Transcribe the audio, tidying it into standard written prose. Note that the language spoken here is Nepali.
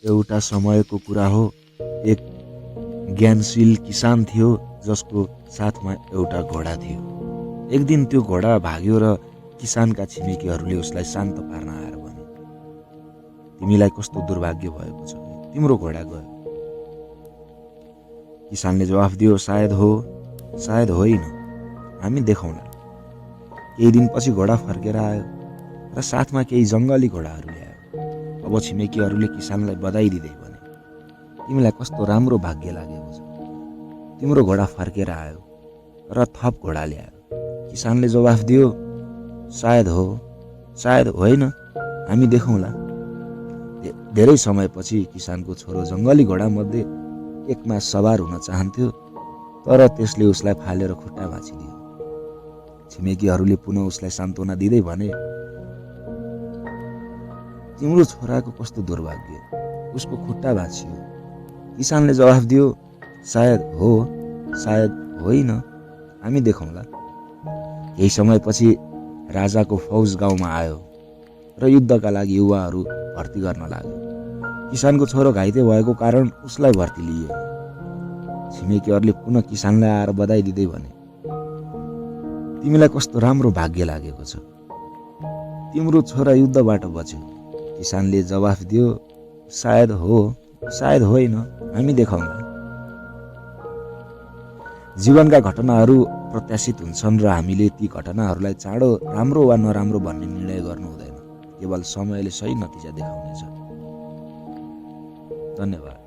एउटा समयको कुरा हो, एक ज्ञानशील किसान थियो जसको साथमा एउटा घोडा थियो। एक दिन त्यो घोडा भाग्यो र किसानका छिमेकीहरूले उसलाई शान्त पार्न आएर भने, तिमीलाई कस्तो दुर्भाग्य भएको छ, तिम्रो घोडा गयो। किसानले जवाफ दियो, सायद हो, सायद होइन, हामी देखाउँला। केही दिनपछि घोडा फर्केर आयो र साथमा केही जङ्गली घोडाहरू ल्यायो। अब छिमेकीहरूले किसानलाई बधाई दिँदै भने, तिमीलाई कस्तो राम्रो भाग्य लागेको छ, तिम्रो घोडा फर्केर आयो र थप घोडा ल्यायो। किसानले जवाफ दियो, सायद हो, सायद होइन, हामी देखाउँला। धेरै समयपछि किसानको छोरो जङ्गली घोडामध्ये एकमा सवार हुन चाहन्थ्यो, तर त्यसले उसलाई फालेर खुट्टा भाँचिदियो। छिमेकीहरूले पुनः उसलाई सान्त्वना दिँदै भने, तिम्रो छोराको कस्तो दुर्भाग्य, उसको खुट्टा भाँचियो। किसानले जवाफ दियो, सायद हो, सायद होइन, हामी देखाउँला। केही समयपछि राजाको फौज गाउँमा आयो र युद्धका लागि युवाहरू भर्ती गर्न लाग्यो। किसानको छोरो घाइते भएको कारण उसलाई भर्ती लिइयो। छिमेकीहरूले पुनः किसानलाई आएर बधाई दिँदै भने, तिमीलाई कस्तो राम्रो भाग्य लागेको छ, तिम्रो छोरा युद्धबाट बच्यो। किसानले जवाफ दियो, सायद हो, सायद होइन, हामी देखाउँला। जीवनका घटनाहरू प्रत्याशित हुन्छन् र हामीले ती घटनाहरूलाई चाँडो राम्रो वा नराम्रो भन्ने निर्णय गर्नु हुँदैन। केवल समयले सही नतिजा देखाउनेछ। धन्यवाद।